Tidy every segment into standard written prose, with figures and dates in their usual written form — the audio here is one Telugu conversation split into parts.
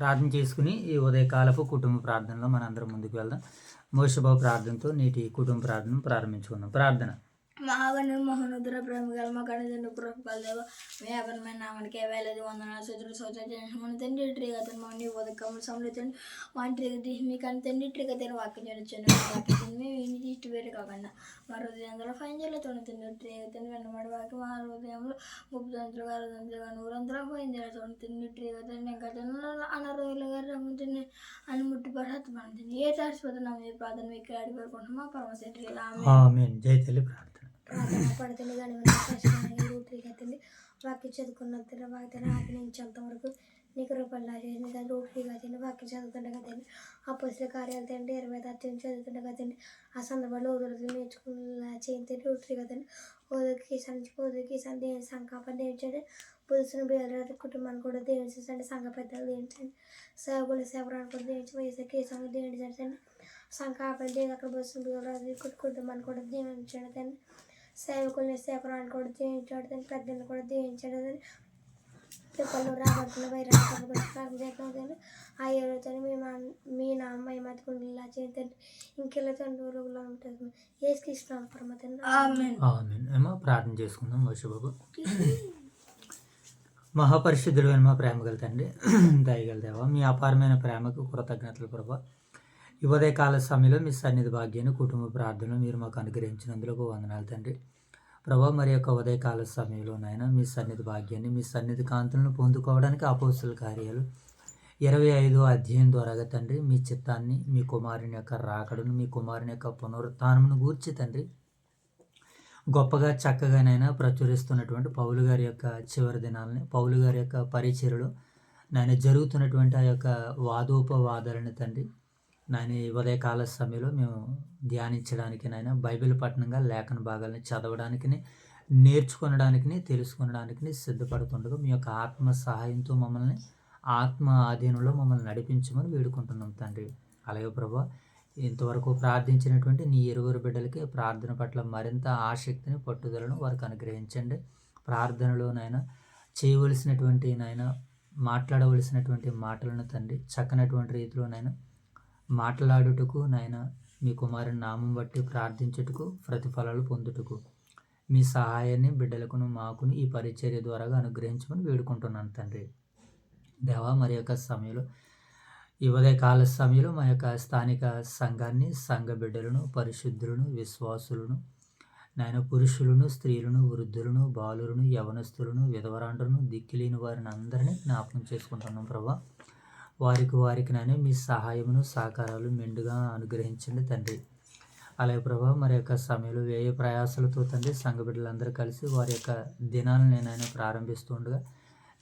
ప్రార్థన చేసుకుని ఈ ఉదయకాలపు కుటుంబ ప్రార్థనలో మనందరం ముందుకు వెళ్దాం. మోషభావ ప్రార్థనతో నేటి కుటుంబ ప్రార్థన ప్రారంభించుకుందాం. ప్రార్థన. మహాగణుడు మహోన్నతుడ ప్రేమగల మా కనుజను కృపగల దేవ మీ అపరమైన నామానికి వేలాది వందనాలు శత్రు సోచన తండ్రి ట్రీగతను మౌని ఉదకములు సమృద్ధి వాంటి మీ కను తండ్రి ట్రీగతను వాక్యం చేయొచ్చాను వాక్యం మేము ఇష్ట వేరు కాకుండా మా హృదయంలో ఫైన్ చేయలేతో తండ్రి ట్రీగతను వెన్నమాడి వాక్యం మా హృదయంలో 30 60 100 ఫైన్ చేయలేతో తండ్రి ట్రీగతను ఇంకా అనారోగ్యంగా రమ్ముతుంది అని ముట్టిపడి ఏ తాడిపోతున్నా మీ ప్రార్థన మీకు అడిగిపోకుండా మా పరమశంత్రి ఆమేన్. జై తల్లి ప్రార్థన. పడుతుంది కానీ రూట్రీగతండి వాక్యం చదువుకున్న వాక్యం ఆపించేంత వరకు నీకు రూపాయలు చేసింది కానీ రూట్రీగతండి వాక్యం చదువుతుండే కదండి అపోజిట్ కార్యాలు తండ్రి 20 అధ్యాయం చదువుతుండే కదండి ఆ సందర్భంలో ఓదురులు నేర్చుకునేలా చేయండి రూట్రీగతండి ఓదుకి సంచి దేవుని సంకాపం దేవించండి పులుసును బేదరాజు కుటుంబాన్ని కూడా దేవించండి సంఘ పెద్దలు దేవించండి సేవకురాన్ని కూడా దేవించి వయసు కేసులు దేవించండి సంకాపం దేవి అక్కడ పులుసును బేదరాజు కుటుంబాన్ని కూడా దేవించండి తండ్రి సేవకుల్ని సేవకురాన్ని కూడా దీవించాడు పెద్దల్ని కూడా దీవించాడు పిల్లలు రాబడుతున్న వైరాన్ని కూడా ప్రార్థన చేస్తాను ఆ ఏడుతో మీ నామ మహిమతుకుండేలా చేయండి ఇంకెళ్ళ తండ్రి రోజులో ఉంటుంది ఏసుకిస్తున్నాం పరమ తండ్రి. ప్రార్థన చేసుకుందాం. మోషబాబు. మహాపరిశుద్ధుడైన మా ప్రేమ గల తండ్రి, దయగల దేవ, మీ అపారమైన ప్రేమకు కృతజ్ఞతలు ప్రభా. ఈ ఉదయకాల సమయంలో మీ సన్నిధి భాగ్యాన్ని కుటుంబ ప్రార్థనలు మీరు మాకు అనుగ్రహించినందుకు వందనాలు తండ్రి. ప్రభా, మరి యొక్క ఉదయకాల సమయంలోనైనా మీ సన్నిధి భాగ్యాన్ని మీ సన్నిధి కాంతులను పొందుకోవడానికి అపోస్తుల కార్యాలు 25వ అధ్యాయం ద్వారాగా తండ్రి మీ చిత్తాన్ని, మీ కుమారుని యొక్క రాకడను, మీ కుమారుని యొక్క పునరుత్థానమును గూర్చి తండ్రి గొప్పగా చక్కగానైనా ప్రచురిస్తున్నటువంటి పౌలు గారి యొక్క చివరి దినాలని, పౌలు గారి యొక్క పరిచర్యలు నాయన జరుగుతున్నటువంటి ఆ యొక్క వాదోపవాదాలను తండ్రి నాయన ఉదయకాల సమయంలో మేము ధ్యానించడానికి నాయన బైబిల్ పఠనంగా లేఖన భాగాలని చదవడానికి, నేర్చుకొనడానికి, తెలుసుకొనడానికి సిద్ధపడుతుండగా మీ యొక్క ఆత్మ సహాయంతో మమ్మల్ని ఆత్మ ఆధీనంలో మమ్మల్ని నడిపించమని వేడుకుంటున్నాం తండ్రి. అలాగే ప్రభా, ఇంతవరకు ప్రార్థించినటువంటి నీ ఇరువురు బిడ్డలకి ప్రార్థన పట్ల మరింత ఆసక్తిని, పట్టుదలను వారికి అనుగ్రహించండి. ప్రార్థనలోనైనా చేయవలసినటువంటి నాయన మాట్లాడవలసినటువంటి మాటలను తండ్రి చక్కనటువంటి రీతిలోనైనా మాట్లాడుటకు నాయన మీ కుమారుని నామం బట్టి ప్రార్థించుటకు, ప్రతిఫలాలు పొందుటకు మీ సహాయాన్ని బిడ్డలకును మాకును ఈ పరిచర్య ద్వారా అనుగ్రహించమని వేడుకుంటున్నాను తండ్రి. దేవా, మరి యొక్క సమయంలో ఈ ఉదయకాల సమయంలో మా యొక్క స్థానిక సంఘాన్ని, సంఘ బిడ్డలను, పరిశుద్ధులను, విశ్వాసులను నాయన పురుషులను, స్త్రీలను, వృద్ధులను, బాలులను, యవనస్తులను, విధవరాండ్రులను, దిక్కులేని వారిని అందరినీ జ్ఞాపకం చేసుకుంటున్నాం ప్రభా. వారికి నానే మీ సహాయమును, సహకారాలు మెండుగా అనుగ్రహించండి తండ్రి. అలాగే ప్రభా, మరి యొక్క సమయంలో వ్యయ ప్రయాసాలతో తండ్రి సంఘ బిడ్డలందరూ కలిసి వారి యొక్క దినాలను నేనైనా ప్రారంభిస్తుండగా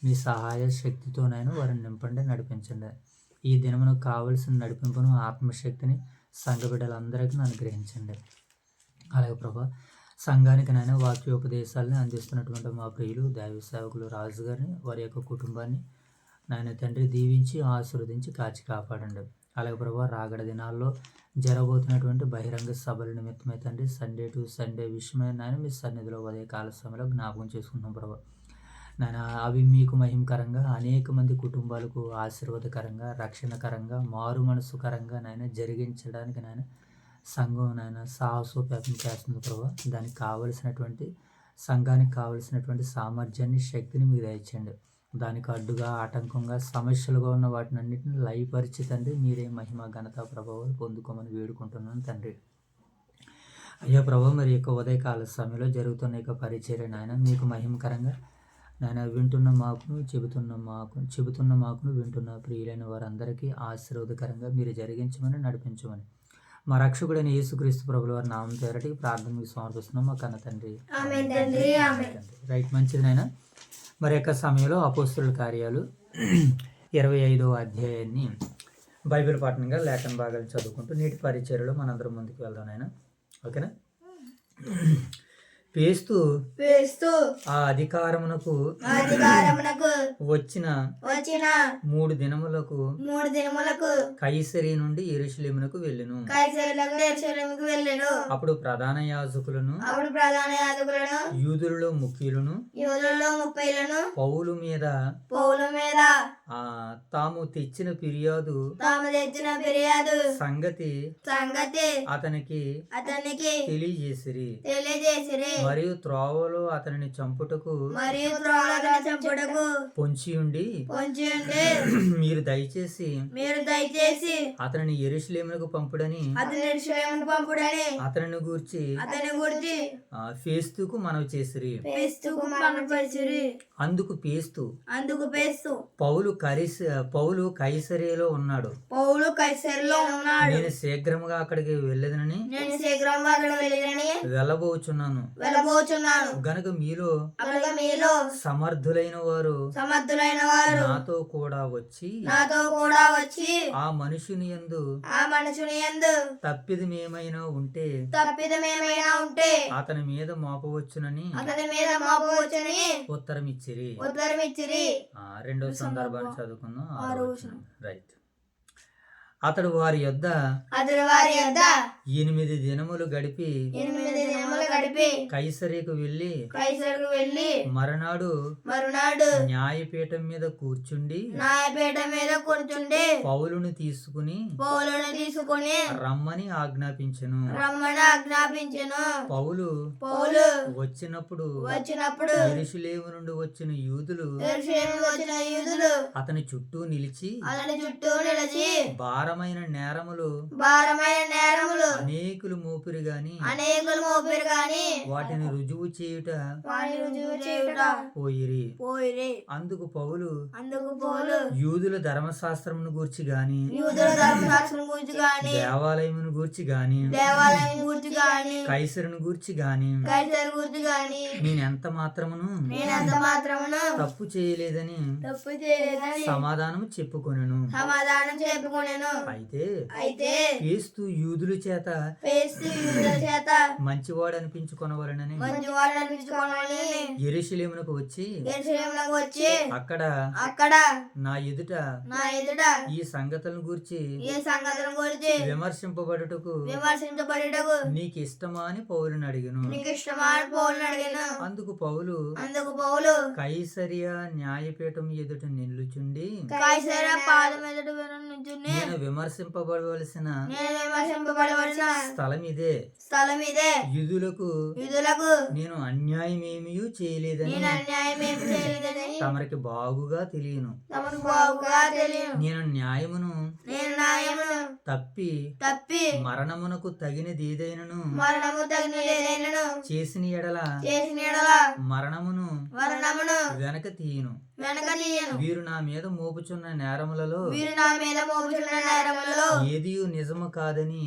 మీ సహాయ శక్తితోనైనా వారిని నింపండి, నడిపించండి. ఈ దినమునకు కావలసిన నడిపింపును, ఆత్మశక్తిని సంఘ బిడ్డలందరికీ అనుగ్రహించండి. అలాగే ప్రభా, సంఘానికి నాయన వాక్యోపదేశాలని అందిస్తున్నటువంటి మా ప్రియులు దైవ సేవకులు రాజు గారిని, వారి యొక్క కుటుంబాన్ని నాయన తండ్రి దీవించి ఆశీర్వదించి కాచి కాపాడండి. అలాగే ప్రభా, రాగడ దినాల్లో జరగబోతున్నటువంటి బహిరంగ సభల నిమిత్తమై తండ్రి సండే టు సండే విషయమై నాయన మీ సన్నిధిలో ఉదయకాల సమయంలో జ్ఞాపకం చేసుకుంటున్నాం ప్రభా. నాయన అవి మీకు మహిమకరంగా, అనేక మంది కుటుంబాలకు ఆశీర్వాదకరంగా, రక్షణకరంగా, మారు మనసుకరంగా నాయన జరిగించడానికి నాయన సంఘం నాయన సాహసోపేతం చేస్తుంది ప్రభా. దానికి కావలసినటువంటి సంఘానికి కావలసినటువంటి సామర్థ్యాన్ని, శక్తిని మీకు దయచేయండి. దానికి అడ్డుగా, ఆటంకంగా, సమస్యలుగా ఉన్న వాటిని అన్నింటిని లయపరిచి తండ్రి మీరే మహిమ, ఘనత, ప్రభావాలు పొందుకోమని వేడుకుంటున్నాను తండ్రి. అయ్యా ప్రభా, మరి యొక్క ఉదయకాల సమయంలో జరుగుతున్న యొక్క పరిచర్య నాయన మీకు మహిమకరంగా నాయన వింటున్న మాకును, చెబుతున్న మాకును వింటున్న ప్రియులైన వారందరికీ ఆశీర్వాదకరంగా మీరు జరిగించమని, నడిపించమని మా రక్షకుడైన యేసుక్రీస్తు ప్రభుల వారి నామం పేరటి ప్రార్థన మీకు సమర్పిస్తున్నాం మా కన్న తండ్రి. రైట్, మంచిది నాయన. మరి యొక్క సమయంలో అపోస్తుల కార్యాలు 25వ అధ్యాయాన్ని బైబిల్ పఠనంగా లేఖన భాగాలు చదువుకుంటూ నీటి పరిచర్యలో మనందరం ముందుకు వెళ్దాం నాయన. ఓకేనా? పేస్తూ వేస్తూ ఆ అధికారమునకు అధికారమునకు వచ్చిన వచ్చిన 3 దినములకు 3 దినములకు కైసరి నుండి యెరూషలేమునకు వెళ్ళెను. కైసరులకు యెరూషలేముకు వెళ్ళెను. అప్పుడు ప్రధాన యాజకులను అప్పుడు ప్రధాన యాజకులను యూదులలో ముఖ్యులను యూదులలో 30లను పౌలు మీద పౌలు మీద తాము తెచ్చిన ఫిర్యాదు తాము తెచ్చిన ఫిర్యాదు సంగతి అతనికి తెలియజేసిరి. మరియు త్రోవలో అతనిని చంపుటకు పొంచి ఉండి మీరు దయచేసి అతనిని యెరూషలేమునకు పంపుడని అతనిని గూర్చి ఫేస్తుకు మనవి చేసిరి. అందుకు పేస్తు పౌలు కైసరేలో ఉన్నాడు. నేను శీఘ్రముగా అక్కడికి వెళ్ళదనని వెళ్ళబోచున్నాను. గనుక మీలో సమర్థులైన వారు నాతో కూడా వచ్చి ఆ మనుషుని యందు తప్పిదమేమైనా ఉంటే అతని మీద మోపవచ్చునని ఉత్తరం ఇచ్చిరి. రెండో సందర్భాన్ని చదువుకుందాం. రైట్. అతడు వారి యొద్ద 8 దినములు గడిపి కైసరేకు వెళ్ళి మరునాడు న్యాయపీఠం మీద కూర్చుండి పౌలును తీసుకుని రమ్మని ఆజ్ఞాపించెను. పౌలు వచ్చినప్పుడు యెరూషలేము నుండి వచ్చిన యూదులు అతని చుట్టూ నిలిచి భారమైన నేరములు అనేకులు మోపిరి గాని వాటిని రుజువు చేయుట పోయిరి. అందుకు పౌలు యూదుల ధర్మశాస్త్రమును గూర్చి గాని దేవాలయమును గూర్చి గాని కైసరును గూర్చి గాని నేనెంత మాత్రమును తప్పు చేయలేదని సమాధానం చెప్పుకొనెను. అయితే క్రీస్తు యూదుల చేత మంచివాడు అనిపించుకొనవలెనని యెరూషలేమునకు వచ్చి అక్కడ నా ఎదుట ఈ సంగతులను గూర్చి విమర్శింపబడుటకు నీకు ఇష్టమా అని పౌలుని అడిగెను. అందుకు పౌలు కైసరియా న్యాయపీఠం ఎదుట నిలుచుండి నేను విమర్శింపబడవలసిన స్థలం ఇదే. యూదులకు నేను అన్యాయమేమీ చేయలేదని తమరికి బాగుగా తెలియను. నేను న్యాయమును తప్పి మరణమునకు తగినదేదైనను చేసిన ఎడల మరణమును వెనక తీయను. వీరు నా మీద మోపుచున్న నేరములలో ఏదియు నిజము కాదని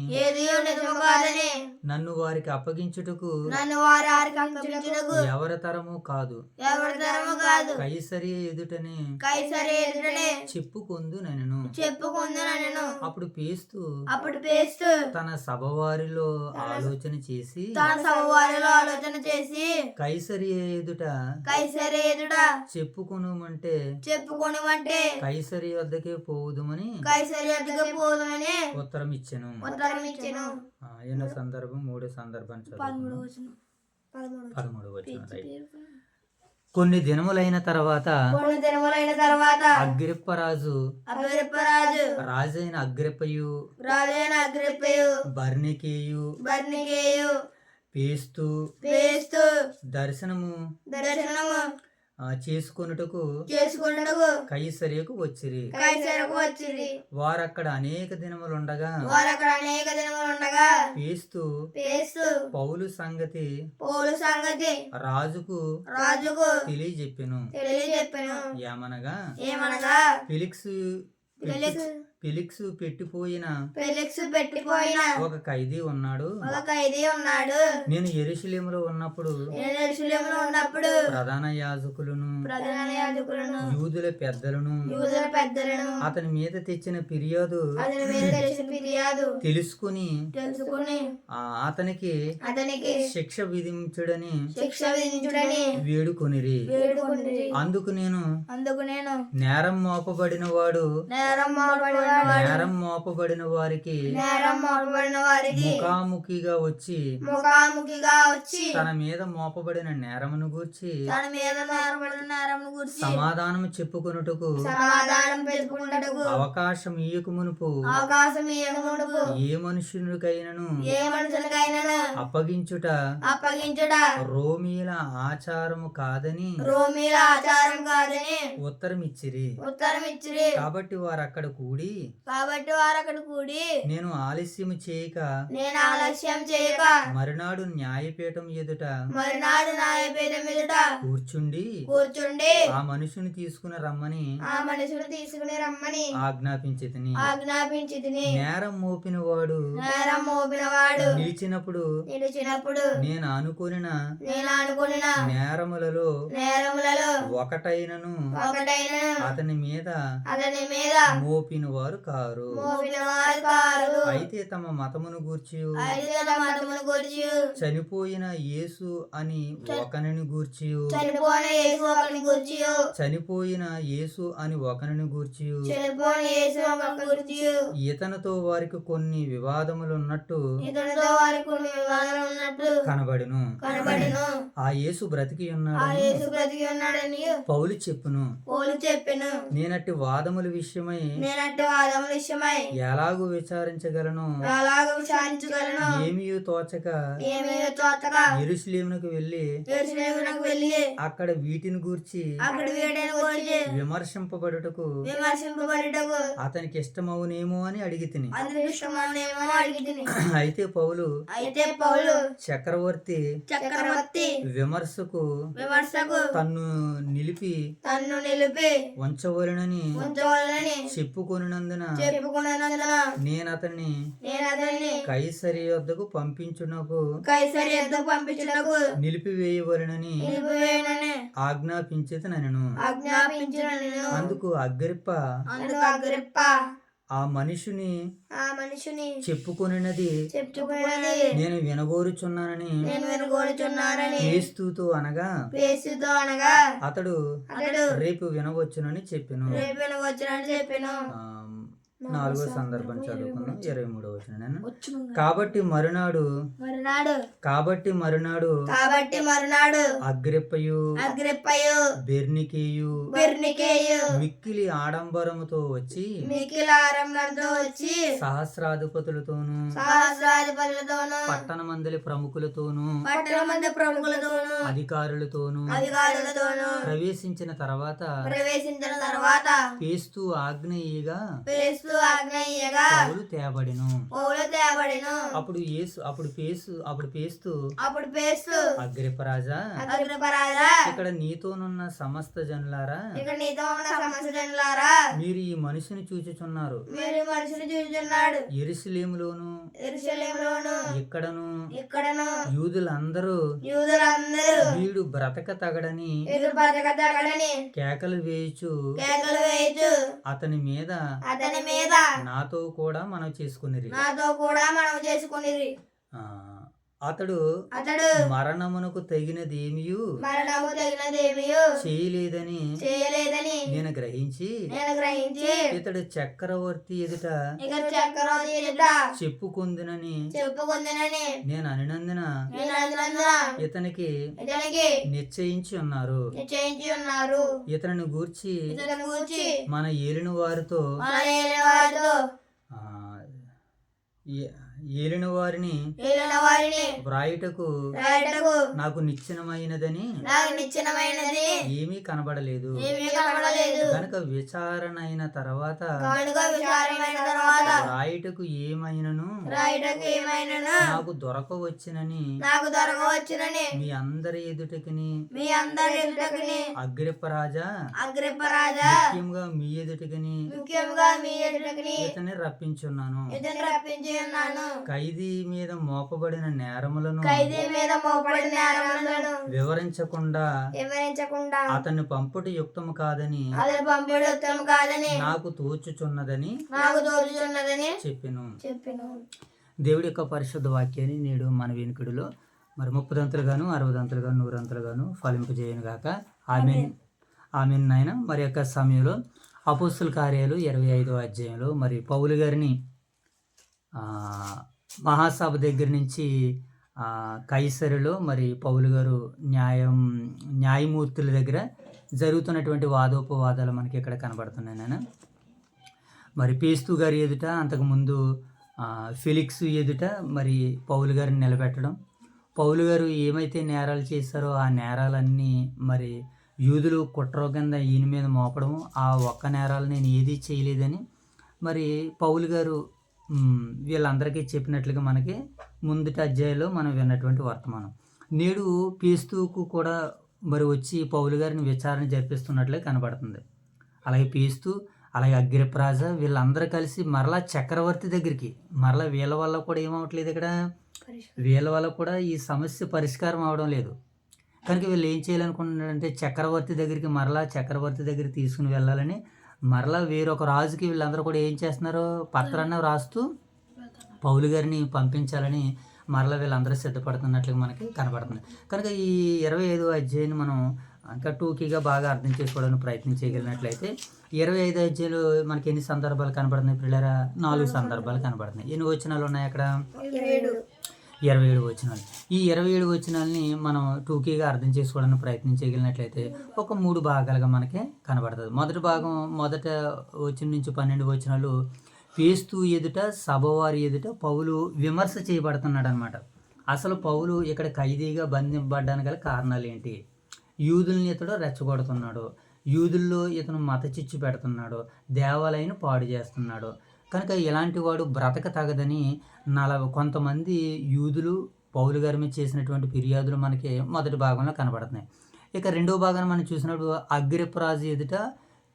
నన్ను వారికి అప్పగించుటకు ఎవరి తరము కాదు. కైసరి ఎదుటనే చెప్పుకొందునెను. అప్పుడు పేస్తు తన సభ వారిలో ఆలోచన చేసి కైసరి ఎదుట చెప్పుకొనుమంటే కైసరి వద్దకే పోవుదుమని ఉత్తరం ఇచ్చెను. ఎన్నో సందర్భం 3 సందర్భాన్ని 13 వచ్చిన. కొన్ని దినములైన తర్వాత అగ్రిప్పరాజు రాజైన అగ్రిప్పయు బర్నికేయు పేస్తు దర్శనము చేసుకొనుటకు కైసరియకు వచ్చిరి. వారక్కడ అనేక దినములుండగా పేస్తు పౌలు సంగతి రాజుకు తెలియజెప్పెను. ఏమనగా ఫెలిక్స్ పెట్టిపోయిన ఒక ఖైదీ ఉన్నాడు. నేను యెరూషలేములో ఉన్నప్పుడు ప్రధాన యాజకులను యూదుల పెద్దలను అతని మీద తెచ్చిన ఫిర్యాదు తెలుసుకుని అతనికి శిక్ష విధించుడని వేడుకొనిరి. అందుకు నేను నేరం మోపబడిన వాడు నేరం మోపబడిన వారికి ముఖాముఖిగా వచ్చి తన మీద మోపబడిన నేరమును గూర్చి సమాధానం చెప్పుకొనుటకు అవకాశం ఇయ్యకు మునుపు ఏ మనుషునికైనను అప్పగించుట రోమీల ఆచారము కాదని ఉత్తరం ఇచ్చిరి. కాబట్టి వారు అక్కడ కూడి నేను ఆలస్యం చేయక మరునాడు న్యాయపీఠం ఎదుట కూర్చుండి ఆ మనుషుని తీసుకుని రమ్మని ఆజ్ఞాపించితిని. నేరం మోపిన వాడు నిలిచినప్పుడు నేను అనుకొనిన నేరములలో ఒకటైనను అతని మీద మోపిన వారు కారు. అయితే తమ మతమును గూర్చి చనిపోయిన యేసు అని ఒకనిని గూర్చి చనిపోయిన యేసు అని ఒకనిని గూర్చి ఇతనితో వారికి కొన్ని వివాదములు ఉన్నట్టు కనబడును. ఆ యేసు బ్రతికి ఉన్నాడని పౌలు చెప్పును. నేనట్టి వాదముల విషయమై ఎలాగూ విచారించగలను ఏమీ తోచక యెరూషలేమునకు వెళ్ళి అక్కడ వీటిని గూర్చి విమర్శింపబడుటకు అతనికి ఇష్టమవునేమో అని అడిగితిని. అయితే పౌలు చక్రవర్తి విమర్శకు తన్ను నిలిపి ఉంచవలనని చెప్పుకొనినందున నేను అతన్ని కైసరి యొద్దకు పంపించుటకు నిలిపివేయవలనని ఆజ్ఞాపించితినెను. అందుకు అగ్రిప్ప ఆ మనుషుని చెప్పుకొనినది నేను వినగోరుచున్నానని పేస్తుతో అనగా అతడు రేపు వినవచ్చునని చెప్పెను. 4వ సందర్భం చదువుకున్నాం. 23వ వచనం. కాబట్టి మరునాడు అగ్రిప్పయు బెర్నికేయు మిక్కిలి ఆడంబరముతో వచ్చి సహస్రాధిపతులతోను పట్టణమందలి ప్రముఖులతోను అధికారులతోను ప్రవేశించిన తర్వాత పేస్తు ఆజ్ఞయిగా పౌలు తేబడెను. అప్పుడు పేస్తు అగ్రిప్ప రాజా ఇక్కడ నీతోనున్న సమస్త జనులారా మీరు ఈ మనిషిని చూచుచున్నారు. యెరూషలేములోను ఇక్కడను యూదులందరూ వీడు బ్రతక తగడని కేకలు వేయుచు అతని మీద నాతో కూడా మనం చేసుకునేది. అతడు మరణమునకు తగినదేమియు చేయలేదని నేను గ్రహించి ఇతడు చక్రవర్తి ఎదుట చెప్పుకుందునని నేను అనినందున ఇతనికి నిశ్చయించి ఉన్నారు. ఇతనిని గూర్చి మన ఏలిన వారితో ఏలిన వారిని వ్రాయుటకు నాకు నిశ్చయమైనదని ఏమీ కనబడలేదు. గనుక విచారణ అయిన తర్వాత రాయుటకు ఏమైనను నాకు దొరకవచ్చునని మీ అందరి ఎదుటకిని అగ్రిప్పరాజా ముఖ్యంగా మీ ఎదుటకిని ఇతని రప్పించున్నాను. ఖైదీ మీద మోపబడిన నేరములను వివరించకుండా అతన్ని పంపుట యుక్తము కాదని నాకు తోచుచున్నదని చెప్పెను. దేవుడి యొక్క పరిశుద్ధ వాక్యాన్ని నేడు మన వెనుకడిలో మరి 30 దంతులుగాను 60 దంతులుగాను 100 దంతులుగాను ఫలింపజేయను గాక. ఆమెన్ నాయన. మరి యొక్క సమయంలో అపోస్తుల కార్యాలు 25వ అధ్యాయంలో మరి పౌలు గారిని మహాసభ దగ్గర నుంచి కైసరులో మరి పౌలు గారు న్యాయమూర్తుల దగ్గర జరుగుతున్నటువంటి వాదోపవాదాలు మనకి ఇక్కడ కనబడుతున్నాయి నాయన. మరి పేస్తు గారి ఎదుట అంతకుముందు ఫెలిక్స్ ఎదుట మరి పౌలు గారిని నిలబెట్టడం, పౌలు గారు ఏమైతే నేరాలు చేశారో ఆ నేరాలన్నీ మరి యూదులు కుట్ర కింద ఈయన మీద మోపడం, ఆ ఒక్క నేరాలు నేను ఏదీ చేయలేదని మరి పౌలు గారు వీళ్ళందరికీ చెప్పినట్లుగా మనకి ముందటి అధ్యాయంలో మనం విన్నటువంటి వర్తమానం. నేడు పేస్తుకు కూడా మరి వచ్చి పౌలు గారిని విచారణ జరిపిస్తున్నట్లే కనబడుతుంది. అలాగే పేస్తు, అలాగే అగ్రిప్పరాజా వీళ్ళందరూ కలిసి మరలా చక్రవర్తి దగ్గరికి మరలా వీళ్ళ వల్ల కూడా ఏమవట్లేదు, ఇక్కడ వీళ్ళ వల్ల కూడా ఈ సమస్య పరిష్కారం అవడం లేదు. కనుక వీళ్ళు ఏం చేయాలనుకుంటున్నారంటే చక్రవర్తి దగ్గరికి తీసుకుని వెళ్ళాలని మరలా వేరొక రాజుకి వీళ్ళందరూ కూడా ఏం చేస్తున్నారు, పత్రాన్ని రాస్తూ పౌలు గారిని పంపించాలని మరలా వీళ్ళందరూ సిద్ధపడుతున్నట్లుగా మనకి కనబడుతుంది. కనుక ఈ 25వ అధ్యాయాన్ని మనం ఇంకా టూకీగా బాగా అర్థం చేసుకోవడానికి ప్రయత్నం చేయగలిగినట్లయితే 25 అధ్యాయులు మనకి ఎన్ని సందర్భాలు కనబడుతున్నాయి పిల్లరా? 4 సందర్భాలు కనబడుతున్నాయి. ఎన్ని వచనాలు ఉన్నాయి అక్కడ? 27 వచనాలు. ఈ 27 వచనాలని మనం టూకీగా అర్థం చేసుకోవడానికి ప్రయత్నం చేయగలిగినట్లయితే ఒక 3 భాగాలుగా మనకి కనబడుతుంది. మొదటి భాగం మొదట వచనం నుంచి 12 వచనాలు పేస్తు ఎదుట సభవారి ఎదుట పౌలు విమర్శ చేయబడుతున్నాడు అనమాట. అసలు పౌలు ఇక్కడ ఖైదీగా బంధింపబడ్డానికి గల కారణాలు ఏంటి? యూదుల్ని ఇతడు రెచ్చగొడుతున్నాడు, యూదుల్లో ఇతను మత చిచ్చు పెడుతున్నాడు, దేవాలయాన్ని పాడు చేస్తున్నాడు. కనుక ఇలాంటి వాడు బ్రతక తగదని కొంతమంది యూదులు పౌలు గారి మీద చేసినటువంటి ఫిర్యాదులు మనకి మొదటి భాగంలో కనబడుతున్నాయి. ఇక రెండో భాగాన్ని మనం చూసినప్పుడు అగ్రిప్పరాజు ఎదుట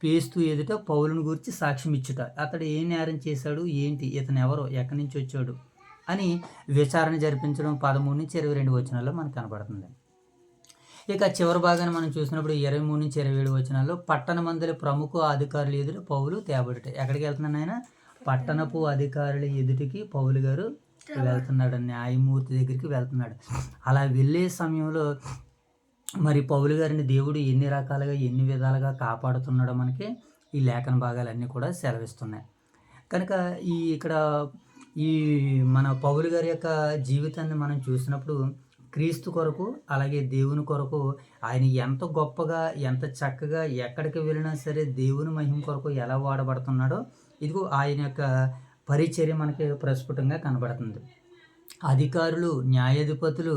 పేస్తు ఎదుట పౌలుని గురించి సాక్ష్యం ఇచ్చుట, అతడు ఏ నేరం చేశాడు, ఏంటి, ఇతను ఎవరు, ఎక్కడి నుంచి వచ్చాడు అని విచారణ జరిపించడం 13 నుంచి 22 వచనాల్లో మనకు కనబడుతుంది. ఇక చివరి భాగాన్ని మనం చూసినప్పుడు 23 నుంచి 27 వచనాల్లో పట్టణ మందుల ప్రముఖ అధికారులు ఎదుట పౌలు తేబడుట. ఎక్కడికి వెళ్తున్నాడు ఆయన? పట్టణపు అధికారుల ఎదుటికి పౌలు గారు వెళ్తున్నాడు, న్యాయమూర్తి దగ్గరికి వెళ్తున్నాడు. అలా వెళ్ళే సమయంలో మరి పౌలు గారిని దేవుడు ఎన్ని విధాలుగా కాపాడుతున్నాడో మనకి ఈ లేఖన భాగాలన్నీ కూడా సెలవిస్తున్నాయి. కనుక ఇక్కడ మన పౌలు గారి యొక్క జీవితాన్ని మనం చూసినప్పుడు క్రీస్తు కొరకు అలాగే దేవుని కొరకు ఆయన ఎంత గొప్పగా ఎంత చక్కగా ఎక్కడికి వెళ్ళినా సరే దేవుని మహిమ కొరకు ఎలా వాడబడుతున్నాడో ఇదిగో ఆయన యొక్క పరిచర్య మనకి ప్రస్ఫుటంగా కనబడుతుంది. అధికారులు, న్యాయాధిపతులు,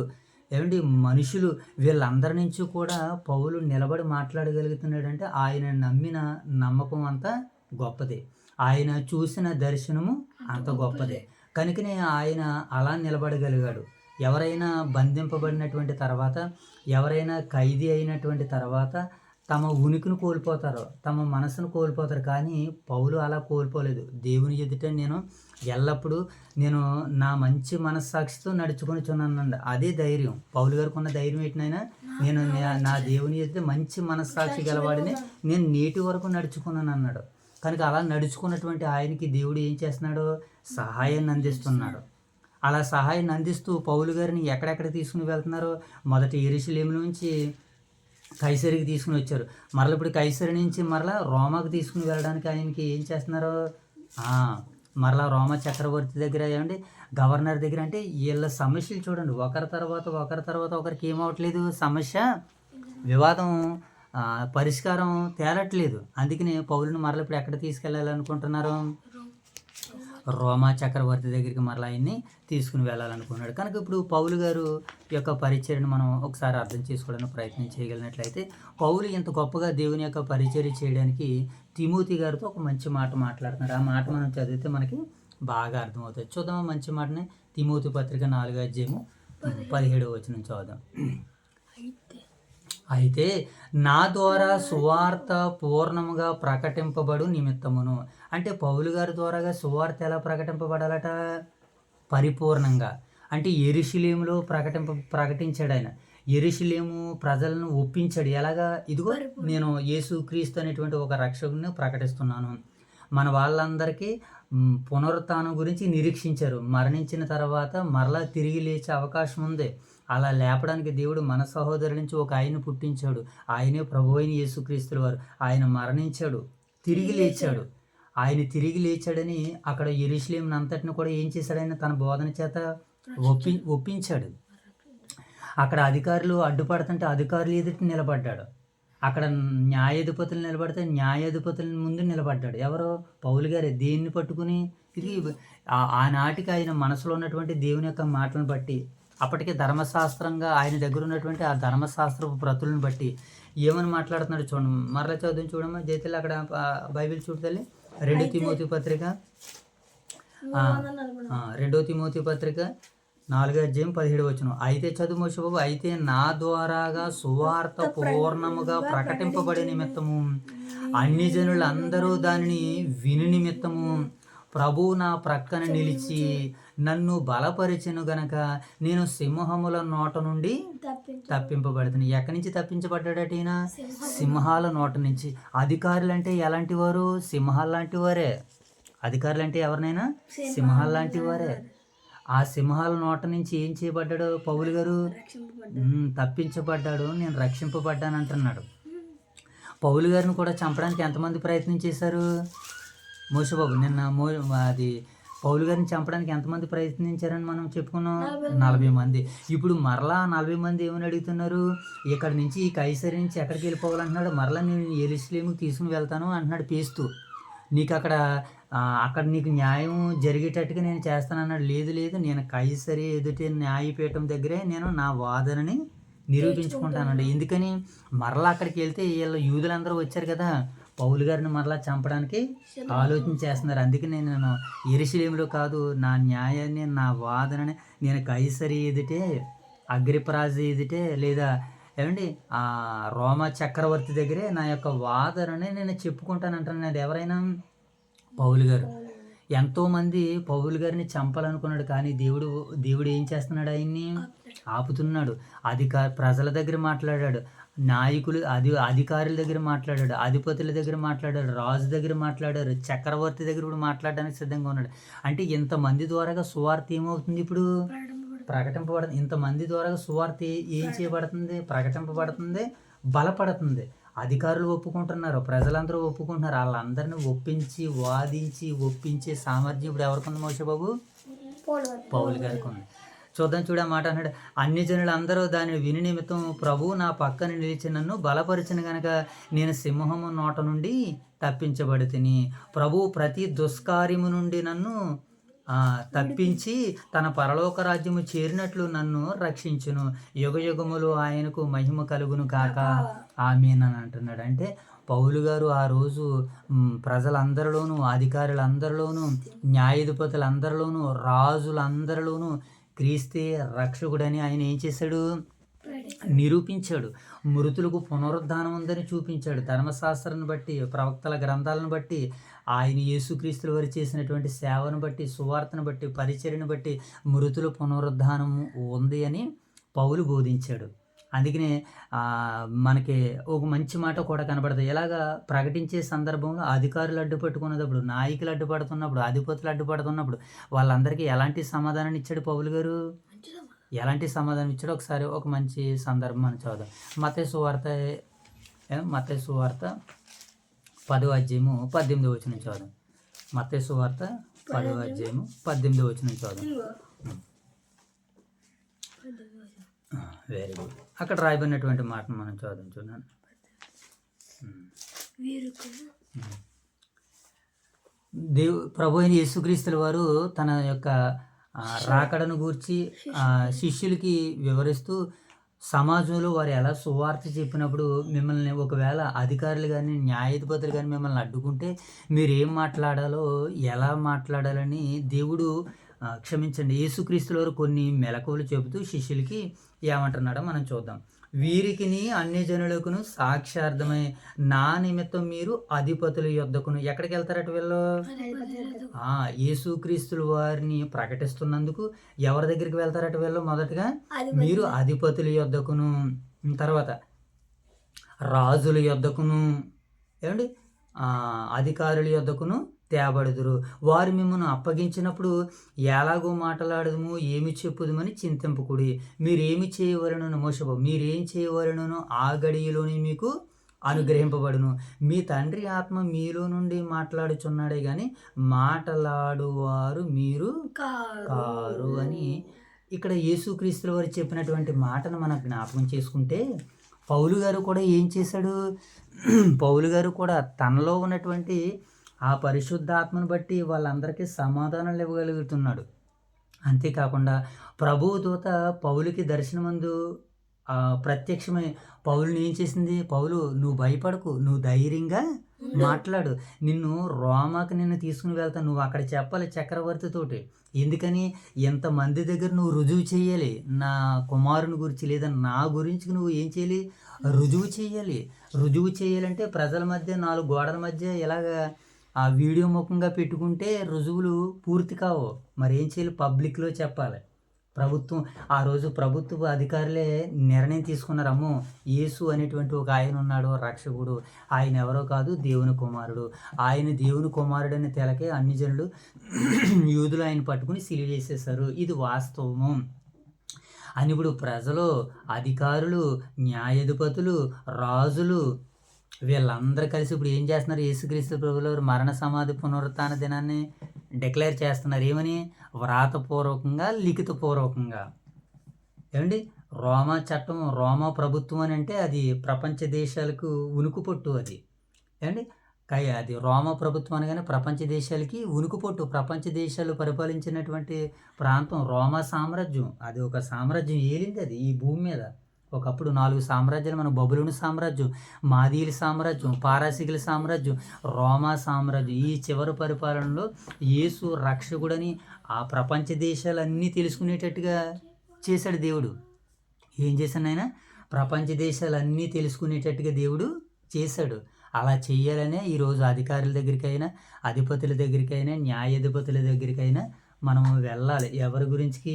ఏమండి మనుషులు వీళ్ళందరి నుంచి కూడా పౌలు నిలబడి మాట్లాడగలుగుతున్నాడంటే ఆయన నమ్మిన నమ్మకం అంత గొప్పదే, ఆయన చూసిన దర్శనము అంత గొప్పదే. కనుకనే ఆయన అలా నిలబడగలిగాడు. ఎవరైనా బంధింపబడినటువంటి తర్వాత, ఎవరైనా ఖైదీ అయినటువంటి తర్వాత తమ ఉనికిని కోల్పోతారు, తమ మనసును కోల్పోతారు. కానీ పౌలు అలా కోల్పోలేదు. దేవుని ఎదుట నేను ఎల్లప్పుడూ నా మంచి మనస్సాక్షితో నడుచుకొనిచున్నానండి. అదే ధైర్యం పౌలు గారికి ఉన్న ధైర్యం ఏంటనైనా, నేను నా దేవుని ఎదుట మంచి మనస్సాక్షి గలవాడిని నేను నేటి వరకు నడుచుకున్నాను అన్నాడు. కనుక అలా నడుచుకున్నటువంటి ఆయనకి దేవుడు ఏం చేస్తున్నాడు? సహాయాన్ని అందిస్తున్నాడు. అలా సహాయాన్ని అందిస్తూ పౌలు గారిని ఎక్కడెక్కడ తీసుకుని వెళ్తున్నారు? మొదటి యెరూషలేము నుంచి కైసరికి తీసుకుని వచ్చారు. మరలా ఇప్పుడు కైసరి నుంచి మరలా రోమాకు తీసుకుని వెళ్ళడానికి ఆయనకి ఏం చేస్తున్నారు? మరలా రోమా చక్రవర్తి దగ్గర ఏమండి, గవర్నర్ దగ్గర. అంటే వీళ్ళ సమస్యలు చూడండి, ఒకరి తర్వాత ఒకరికి ఏమవట్లేదు, సమస్య వివాదం పరిష్కారం తేలట్లేదు. అందుకనే పౌలుని మరలా ఇప్పుడు ఎక్కడ తీసుకెళ్ళాలనుకుంటున్నారు? రోమా చక్రవర్తి దగ్గరికి మరలా ఆయన్ని తీసుకుని వెళ్ళాలనుకున్నాడు. కనుక ఇప్పుడు పౌలు గారు యొక్క పరిచర్యను మనం ఒకసారి అర్థం చేసుకోవడానికి ప్రయత్నం చేయగలిగినట్లయితే, పౌలు ఇంత గొప్పగా దేవుని యొక్క పరిచర్య చేయడానికి తిమోతి గారితో ఒక మంచి మాట మాట్లాడుతున్నారు. ఆ మాట మనం చదివితే మనకి బాగా అర్థమవుతుంది. చూద్దాం మంచి మాటని. తిమోతి పత్రిక 4:17 చదువుదాం. అయితే నా ద్వారా సువార్త పూర్ణముగా ప్రకటింపబడు నిమిత్తమును, అంటే పౌలు గారి ద్వారాగా సువార్త ఎలా ప్రకటింపబడాలట? పరిపూర్ణంగా. అంటే యెరూషలేములో ప్రకటించాడు ఆయన. యెరూషలేము ప్రజలను ఒప్పించాడు. ఎలాగా? ఇదిగో నేను యేసుక్రీస్తు అనేటువంటి ఒక రక్షకుని ప్రకటిస్తున్నాను. మన వాళ్ళందరికీ పునరుత్థానం గురించి నిరీక్షించారు. మరణించిన తర్వాత మరలా తిరిగి లేచే అవకాశం ఉంది. అలా లేపడానికి దేవుడు మన సహోదరు నుంచి ఒక ఆయన పుట్టించాడు. ఆయనే ప్రభు అయిన యేసుక్రీస్తుల వారు. ఆయన మరణించాడు, తిరిగి లేచాడు. ఆయన తిరిగి లేచాడని అక్కడ యెరూషలేమును అంతటిని కూడా ఏం చేశాడు? ఆయన తన బోధన చేత ఒప్పించాడు. అక్కడ అధికారులు అడ్డుపడుతుంటే అధికారులు ఎదుటి నిలబడ్డాడు. అక్కడ న్యాయాధిపతులు నిలబడితే న్యాయాధిపతుల ముందు నిలబడ్డాడు. ఎవరో? పౌలు గారే. దేన్ని పట్టుకుని? ఇది ఆనాటికి ఆయన మనసులో ఉన్నటువంటి దేవుని యొక్క మాటలను బట్టి, అప్పటికే ధర్మశాస్త్రంగా ఆయన దగ్గర ఉన్నటువంటి ఆ ధర్మశాస్త్రపు ప్రతులను బట్టి ఏమని మాట్లాడుతున్నాడు చూడండి. మరలా చదువు చూడమ్మా జైతల్లి. అక్కడ బైబిల్ చూడతల్లి. 2 తిమోతి పత్రిక 4:17. అయితే చదువు మోషబాబు. అయితే నా ద్వారాగా సువార్త పూర్ణముగా ప్రకటింపబడే నిమిత్తము అన్ని జనులందరూ దానిని విని నిమిత్తము ప్రభువు నా ప్రక్కన నిలిచి నన్ను బలపరిచెను గనక నేను సింహముల నోట నుండి తప్పింపబడుతుంది. ఎక్కడి నుంచి తప్పించబడ్డాడట ఈయన? సింహాల నోట నుంచి. అధికారులు అంటే ఎలాంటి వారు? సింహాలు లాంటి వారే. అధికారులు అంటే ఎవరినైనా సింహాలు లాంటి వారే. ఆ సింహాల నోట నుంచి ఏం చేయబడ్డాడు పౌలు గారు? తప్పించబడ్డాడు. నేను రక్షింపబడ్డాను అంటున్నాడు. పౌలు గారిని కూడా చంపడానికి ఎంతమంది ప్రయత్నం చేశారు? మోషబాబు నిన్న అది పౌలు గారిని చంపడానికి ఎంతమంది ప్రయత్నించారని మనం చెప్పుకున్నాం? 40 మంది. ఇప్పుడు మరలా 40 మంది ఏమని అడుగుతున్నారు? ఇక్కడ నుంచి ఈ కైసరి నుంచి ఎక్కడికి వెళ్ళిపోవాలంటున్నాడు? మరలా నేను యెరూషలేముకి తీసుకుని వెళ్తాను అంటున్నాడు పేస్తూ. నీకు అక్కడ నీకు న్యాయం జరిగేటట్టుగా నేను చేస్తానన్నాడు. లేదు, నేను కైసరి ఎదుటి న్యాయపీఠం దగ్గరే నేను నా వాదనని నిరూపించుకుంటానండి. ఎందుకని? మరలా అక్కడికి వెళ్తే వీళ్ళు యూదులందరూ వచ్చారు కదా, పౌలు గారిని మరలా చంపడానికి ఆలోచన చేస్తున్నారు. అందుకే నేను యెరూషలేములో కాదు, నా న్యాయాన్ని, నా వాదనని నేను కైసరి ఎదుటే, అగ్రిపరాజు ఎదుటే, లేదా ఏమండి రోమా చక్రవర్తి దగ్గరే నా యొక్క వాదనని నేను చెప్పుకుంటానంటాను. అది ఎవరైనా పౌలు గారు. ఎంతోమంది పౌలు గారిని చంపాలనుకున్నాడు, కానీ దేవుడు ఏం చేస్తున్నాడు? ఆయన్ని ఆపుతున్నాడు. ప్రజల దగ్గర మాట్లాడాడు, అధికారుల దగ్గర మాట్లాడాడు, అధిపతుల దగ్గర మాట్లాడాడు, రాజు దగ్గర మాట్లాడారు, చక్రవర్తి దగ్గర కూడా మాట్లాడడానికి సిద్ధంగా ఉన్నాడు. అంటే ఇంతమంది ద్వారాగా సువార్త ఏమవుతుంది? ఇప్పుడు ప్రకటింపబడుతుంది. ఇంతమంది ద్వారా సువార్త ఏం చేయబడుతుంది? ప్రకటింపబడుతుంది, బలపడుతుంది. అధికారులు ఒప్పుకుంటున్నారు, ప్రజలందరూ ఒప్పుకుంటున్నారు. వాళ్ళందరినీ ఒప్పించి, వాదించి, ఒప్పించే సామర్థ్యం ఇప్పుడు ఎవరికి ఉంది మోషబాబు? పౌలు గారికి ఉంది. చూడ మాట అన్నాడు. అన్ని జనులు అందరూ దానిని విని నిమిత్తం ప్రభువు నా పక్కన నిలిచి నన్ను బలపరిచిన గనక నేను సింహము నోట నుండి తప్పించబడి తిని, ప్రభువు ప్రతి దుష్కార్యము నుండి నన్ను తప్పించి తన పరలోక రాజ్యము చేరినట్లు నన్ను రక్షించును. యుగయుగములు ఆయనకు మహిమ కలుగును కాక ఆమేన్ అని అంటున్నాడు. అంటే పౌలు గారు ఆ రోజు ప్రజలందరిలోనూ, అధికారులందరిలోనూ, న్యాయాధిపతులందరిలోనూ, రాజులందరిలోనూ క్రీస్తే రక్షకుడని ఆయన ఏం చేశాడు? నిరూపించాడు. మృతులకు పునరుద్ధానం ఉందని చూపించాడు. ధర్మశాస్త్రాన్ని బట్టి, ప్రవక్తల గ్రంథాలను బట్టి, ఆయన యేసుక్రీస్తుల వారు చేసినటువంటి సేవను బట్టి, సువార్తను బట్టి, పరిచర్యను బట్టి మృతుల పునరుద్ధానం ఉంది అని పౌలు బోధించాడు. అందుకనే మనకి ఒక మంచి మాట కూడా కనబడుతుంది. ఎలాగా? ప్రకటించే సందర్భంలో అధికారులు అడ్డుపట్టుకున్నప్పుడు, నాయకులు అడ్డుపడుతున్నప్పుడు, అధిపతులు అడ్డుపడుతున్నప్పుడు వాళ్ళందరికీ ఎలాంటి సమాధానం ఇచ్చాడు పౌలు గారు? ఎలాంటి సమాధానం ఇచ్చాడో ఒకసారి ఒక మంచి సందర్భం మనం చదువుదాం. మత్తయి సువార్త 10:18 చదువుదాం. మత్తయి సువార్త 10:18 చదువుదాం. Very good. అక్కడ రాయబడినటువంటి మాటను మనం చదువుదాం. చూడండి. ప్రభు అయిన యేసుక్రీస్తుల వారు తన యొక్క రాకడను గూర్చి శిష్యులకి వివరిస్తూ సమాజంలో వారు ఎలా సువార్త చెప్పినప్పుడు మిమ్మల్ని ఒకవేళ అధికారులు కానీ న్యాయాధిపతులు కానీ మిమ్మల్ని అడ్డుకుంటే మీరు ఏం మాట్లాడాలో ఎలా మాట్లాడాలని దేవుడు క్షమించండి యేసుక్రీస్తుల వారు కొన్ని మెలకువలు చెబుతూ శిష్యులకి ఏమంటున్నాడో మనం చూద్దాం. వీరికిని అన్ని జనులకును సాక్ష్యార్థమై నా నిమిత్తం మీరు అధిపతుల యొద్దకును ఎక్కడికి వెళ్తారట వీళ్ళు? యేసుక్రీస్తుల వారిని ప్రకటిస్తున్నందుకు ఎవరి దగ్గరికి వెళ్తారట వీళ్ళు? మొదటగా మీరు అధిపతుల యొద్దకును, తర్వాత రాజుల యొద్దకును, ఏమండి అధికారుల యొద్దకును తేబడుదురు. వారు మిమ్మల్ని అప్పగించినప్పుడు ఎలాగో మాట్లాడదుము ఏమి చెప్పుదుమని చింతింపకుడి. మీరేమి చేయవలనను మోసబో మీరేం చేయవలనను ఆ గడియలోనే మీకు అనుగ్రహింపబడును. మీ తండ్రి ఆత్మ మీలో నుండి మాట్లాడుచున్నాడే కానీ మాట్లాడువారు మీరు కారు అని ఇక్కడ యేసుక్రీస్తుల వారు చెప్పినటువంటి మాటను మనం జ్ఞాపకం చేసుకుంటే పౌలు గారు కూడా ఏం చేశాడు? పౌలు గారు కూడా తనలో ఉన్నటువంటి ఆ పరిశుద్ధాత్మను బట్టి వాళ్ళందరికీ సమాధానాలు ఇవ్వగలుగుతున్నాడు. అంతేకాకుండా ప్రభువు దూత పౌలుకి దర్శనమందు ప్రత్యక్షమై పౌలుని ఏం చేసింది? పౌలు నువ్వు భయపడకు, నువ్వు ధైర్యంగా మాట్లాడు, నిన్ను తీసుకుని వెళ్తాను, నువ్వు అక్కడ చెప్పాలి చక్రవర్తితోటి. ఎందుకని? ఎంతమంది దగ్గర నువ్వు రుజువు చేయాలి నా కుమారుని గురించి లేదా నా గురించి నువ్వు ఏం చేయాలి? రుజువు చేయాలి. రుజువు చేయాలంటే ప్రజల మధ్య 4 గోడల మధ్య ఇలాగా ఆ వీడియో ముఖంగా పెట్టుకుంటే రుజువులు పూర్తి కావు. మరి ఏం చేయాలి? పబ్లిక్లో చెప్పాలి. ఆ రోజు ప్రభుత్వ అధికారులే నిర్ణయం తీసుకున్నారు, అమ్మో యేసు అనేటువంటి ఒక ఆయన ఉన్నాడు రక్షకుడు, ఆయన ఎవరో కాదు దేవుని కుమారుడు, ఆయన దేవుని కుమారుడు అనే తెలకే అన్ని జనులు యూదులు ఆయన పట్టుకుని సిలువ చేసేసారు, ఇది వాస్తవము అని ఇప్పుడు ప్రజలు, అధికారులు, న్యాయాధిపతులు, రాజులు వీళ్ళందరూ కలిసి ఇప్పుడు ఏం చేస్తున్నారు? యేసుక్రీస్తు ప్రభువుల మరణ సమాధి పునరుత్థాన దినాన్ని డిక్లేర్ చేస్తున్నారు. ఏమని? వ్రాతపూర్వకంగా, లిఖితపూర్వకంగా. ఏమండి? రోమా చట్టం, రోమా ప్రభుత్వం అని అంటే అది ప్రపంచ దేశాలకు ఉనుకుపొట్టు. అది ఏమండి? అది రోమా ప్రభుత్వం అనగానే ప్రపంచ దేశాలకి ఉనుకుపొట్టు. ప్రపంచ దేశాలు పరిపాలించినటువంటి ప్రాంతం రోమా సామ్రాజ్యం. అది ఒక సామ్రాజ్యం ఏలింది అది ఈ భూమి మీద. ఒకప్పుడు 4 సామ్రాజ్యాలు, మన బబులోను సామ్రాజ్యం, మాదీయుల సామ్రాజ్యం, పారాసికుల సామ్రాజ్యం, రోమా సామ్రాజ్యం. ఈ చివరి పరిపాలనలో యేసు రక్షకుడని ఆ ప్రపంచ దేశాలన్నీ తెలుసుకునేటట్టుగా చేశాడు దేవుడు. ఏం చేశాడు ఆయన? ప్రపంచ దేశాలన్నీ తెలుసుకునేటట్టుగా దేవుడు చేశాడు. అలా చేయాలనే ఈరోజు అధికారుల దగ్గరికైనా, అధిపతుల దగ్గరికైనా, న్యాయాధిపతుల దగ్గరికైనా మనం వెళ్ళాలి. ఎవరి గురించి?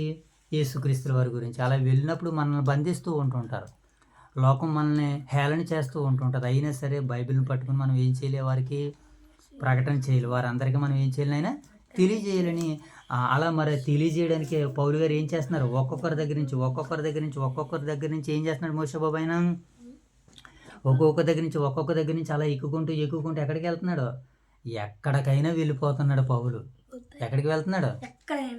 యేసుక్రీస్తుల వారి గురించి. అలా వెళ్ళినప్పుడు మనల్ని బంధిస్తూ ఉంటుంటారు, లోకం మనల్ని హేళన చేస్తూ ఉంటుంటుంది. అయినా సరే బైబిల్ని పట్టుకుని మనం ఏం చేయలే? వారికి ప్రకటన చేయాలి, వారందరికీ మనం ఏం చేయాలి? అయినా తెలియజేయాలని. అలా మరి తెలియజేయడానికి పౌలు గారు ఏం చేస్తున్నారు? ఒక్కొక్కరి దగ్గర నుంచి ఏం చేస్తున్నాడు మోషే బాబు? ఆయన ఒక్కొక్క దగ్గర నుంచి అలా ఎక్కుకుంటూ ఎక్కడికి వెళ్తున్నాడు? ఎక్కడికైనా వెళ్ళిపోతున్నాడు పౌలు. ఎక్కడికి వెళ్తున్నాడు?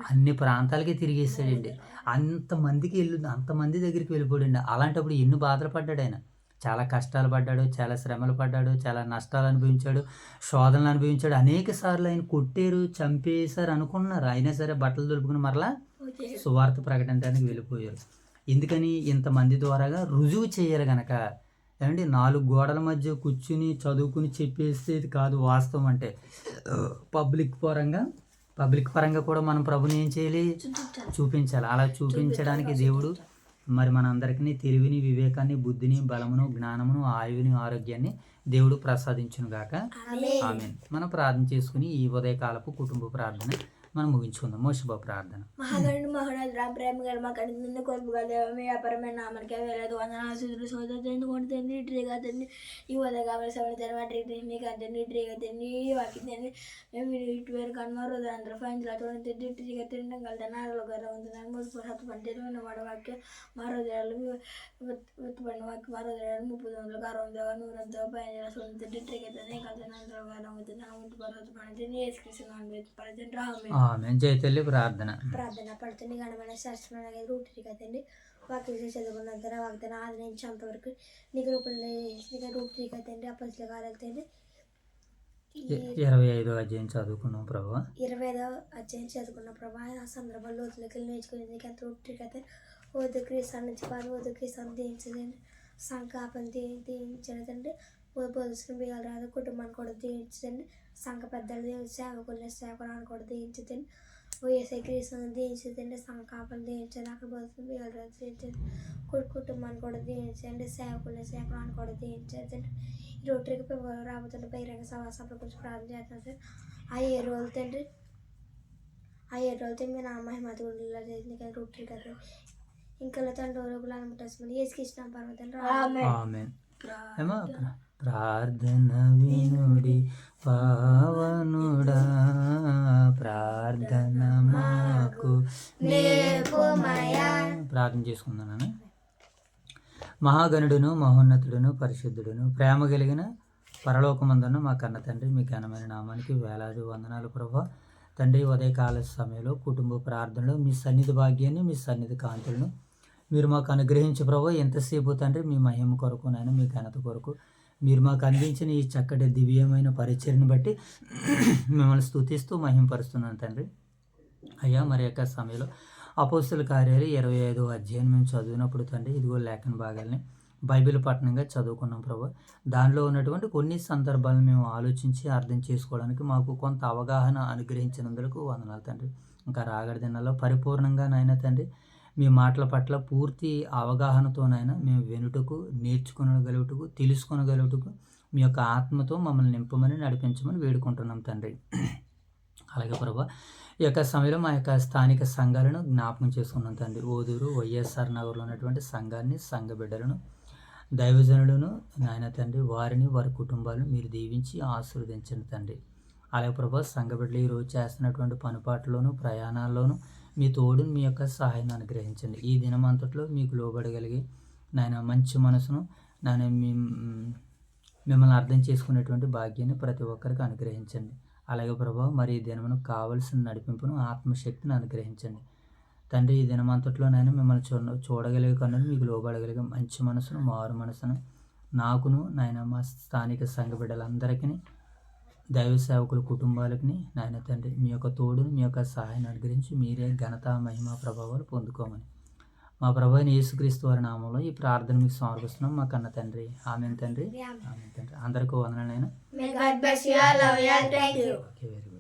అన్ని ప్రాంతాలకి తిరిగేస్తాడండి. అంతమంది దగ్గరికి వెళ్ళిపోయాడండి. అలాంటప్పుడు ఎన్ని బాధలు పడ్డాడు ఆయన. చాలా కష్టాలు పడ్డాడు, చాలా శ్రమలు పడ్డాడు, చాలా నష్టాలు అనుభవించాడు, శోధనలు అనుభవించాడు. అనేక సార్లు ఆయన కొట్టారు, చంపేశారు అనుకున్నారు. అయినా సరే బట్టలు దొరుకుని మరలా సువార్త ప్రకటించడానికి వెళ్ళిపోయారు. ఎందుకని? ఇంతమంది ద్వారాగా రుజువు చేయాలి గనక. ఏమండి? 4 గోడల మధ్య కూర్చుని చదువుకుని చెప్పేసేది కాదు వాస్తవం అంటే. పబ్లిక్ పరంగా కూడా మనం ప్రభుని ఏం చేయాలి? చూపించాలి. అలా చూపించడానికి దేవుడు మరి మనందరికీ తెలివిని, వివేకాన్ని, బుద్ధిని, బలమును, జ్ఞానమును, ఆయువుని, ఆరోగ్యాన్ని దేవుడు ప్రసాదించును గాక. ఆమేన్. మనం ప్రార్థన చేసుకుని ఈ ఉదయకాలపు కుటుంబ ప్రార్థన మనం ముగించుకుందాం. మోషబా ప్రార్థన. మహాగణుడు మహోన్నతుడా, ప్రేమ గల మా కంటి నుండి కోల్పుగా దేవ, మీ అపరమైన నామనికే వేలేదు వందనాలు స్తుతులు స్తోత్రాలు ఎందుకంటే తండ్రి ట్రీగా తండ్రి ఈ ఉదయం కావాల్సిన తెరవాటి మీకు తండ్రి ట్రీగా తండ్రి వాకి తండ్రి మేము ఇటు వేరు కనుమరు అందరూ ఫైన్లు అటువంటి తండ్రి ట్రీగా తినడం కలితే నాలుగు గారు ఉంటున్నాను 3 హత్తు పంటలు వాడ వాక్య మరో దేరాలు ఉత్పన్న వాక్య మరో దేరాలు 30 60 100 పైన తండ్రి ట్రీగా తండ్రి కలితే నాలుగు గారు ఉంటున్నాను ముందు పర్వత పండుతుంది వేసుకృష్ణ పడుతుంటే జయతల్లి ప్రార్థన. పడుతుంది గణమైన శాస్త్రమైన రూట్ కదండి వాక్య చదువుకున్నంత వాగ్దాన ఆదరించేంతవరకు నీకు రూపంలో రూట్ కదండి అప్పట్లో కాలండి 25వ అధ్యాయం చదువుకున్నాం ప్రభా. 25వ అధ్యాయం చదువుకున్న ప్రభా. ఆ సందర్భంలో లోతులోకి వెళ్ళి నేర్చుకునేది ఎంత రొట్టె వద్దు క్రీస్తు నుంచి పాలు వద్దు క్రీస్తు దీయించదండి, సంకాపని దీయించదండి, బోధించిన బియ్యాలు రాదు, కుటుంబాన్ని కూడా దీయించదండి, సంఘ పెద్దలు దీవించి సేవకుల్ని సేవకురాన్ని కూడా దీయించదండి, ఓఎస్ఐ క్రీస్తుని దీయించదండి, సంకాపని దీయించండి, అక్కడ బోధించిన బియ్యాలు రాదు దీయించండి, కుటుంబాన్ని కూడా దీయించండి, సేవకుల్ని సేవకురాన్ని కూడా దీయించదండి. ఈ రోటరీకి రాబోతున్న బహిరంగ సభల గురించి ప్రార్థన చేస్తున్నాం సార్. ఆ 7 రోజులు తండ్రి, ఆ 7 రోజులతో మీ నా మహిమ గుడిలో చేసింది కదా రోటరీ కదా. ఇంకా తండ్రి రోగులు అనుకుంటుంది ఏసుకృష్ణ పర్వతంలో ఆమేన్. ఏమో ప్రార్థన వినుడి పావనుడా, ప్రార్థన మాకు ప్రార్థన చేసుకుందానని. మహాగణుడును మహోన్నతుడును పరిశుద్ధుడును ప్రేమ కలిగిన పరలోకమందున్న మా కన్న తండ్రి, మీ ఘనమైన నామానికి వేలాది వందనాలు ప్రభా. తండ్రి, ఉదయకాల సమయంలో కుటుంబ ప్రార్థనలో మీ సన్నిధి భాగ్యాన్ని, మీ సన్నిధి కాంతులను మీరు మాకు అనుగ్రహించి ప్రభా. ఎంతసేపు తండ్రి మీ మహిమ కొరకు నాయన, మీ ఘనత కొరకు మీరు మాకు అందించిన ఈ చక్కటి దివ్యమైన పరిచయను బట్టి మిమ్మల్ని స్తుతిస్తూ మహిమపరుస్తున్నాను తండ్రి. అయ్యా, మరి యొక్క సమయంలో అపోస్తుల కార్యాలు 25వ అధ్యాయం మేము చదివినప్పుడు తండ్రి, ఇదిగో లేఖన భాగాల్ని బైబిల్ పఠనంగా చదువుకున్నాం ప్రభా. దానిలో ఉన్నటువంటి కొన్ని సందర్భాలను మేము ఆలోచించి అర్థం చేసుకోవడానికి మాకు కొంత అవగాహన అనుగ్రహించినందుకు వందనాలు తండ్రి. ఇంకా రాగడి దినాల్లో పరిపూర్ణంగా నాయన తండ్రి మీ మాటల పట్ల పూర్తి అవగాహనతోనైనా మేము వినుటకు, నేర్చుకొనగలుగుటకు, తెలుసుకొనగలుగుటకు మీ యొక్క ఆత్మతో మమ్మల్ని నింపమని నడిపించమని వేడుకుంటున్నాం తండ్రి. అలాగే ప్రభా, ఈ యొక్క సమయంలో మా యొక్క స్థానిక సంఘాలను జ్ఞాపకం చేసుకున్నాం తండ్రి. ఓదూరు వైఎస్ఆర్ నగర్లో ఉన్నటువంటి సంఘాన్ని, సంఘ బిడ్డలను, దైవజనులను నాయన తండ్రి, వారిని వారి కుటుంబాలను మీరు దీవించి ఆశీర్వదించండి తండ్రి. అలాగే ప్రభా, సంఘ బిడ్డలు ఈరోజు చేస్తున్నటువంటి పనిపాట్లోను, ప్రయాణాల్లోనూ మీ తోడు, మీ యొక్క సహాయాన్ని అనుగ్రహించండి. ఈ దినమంతట్లో మీకు లోబడగలిగి నాయన మంచి మనసును, నాయన మిమ్మల్ని అర్థం చేసుకునేటువంటి భాగ్యాన్ని ప్రతి ఒక్కరికి అనుగ్రహించండి. అలాగే ప్రభా, మరి ఈ దినమును కావలసిన నడిపింపును, ఆత్మశక్తిని అనుగ్రహించండి తండ్రి. ఈ దినమంతట్లోనైనా మిమ్మల్ని చూడగలిగే కన్నులు, మీకు లోబడగలిగే మంచి మనసును, మారు మనసును నాకును నాయన, మా స్థానిక సంఘ బిడ్డలందరికీ, దైవ సేవకుల కుటుంబాలకి నాయన తండ్రి మీ యొక్క తోడును, మీ యొక్క సహాయాన్ని అనుగ్రహించి మీరే ఘనత, మహిమ, ప్రభావాలు పొందుకోమని మా ప్రభు అయిన యేసుక్రీస్తు వారి నామంలో ఈ ప్రార్థన మీకు సమర్పిస్తున్నాం మా కన్న తండ్రి. ఆమేన్ తండ్రి, ఆమేన్ తండ్రి. అందరికీ వందనాలైనా. Okay, very good.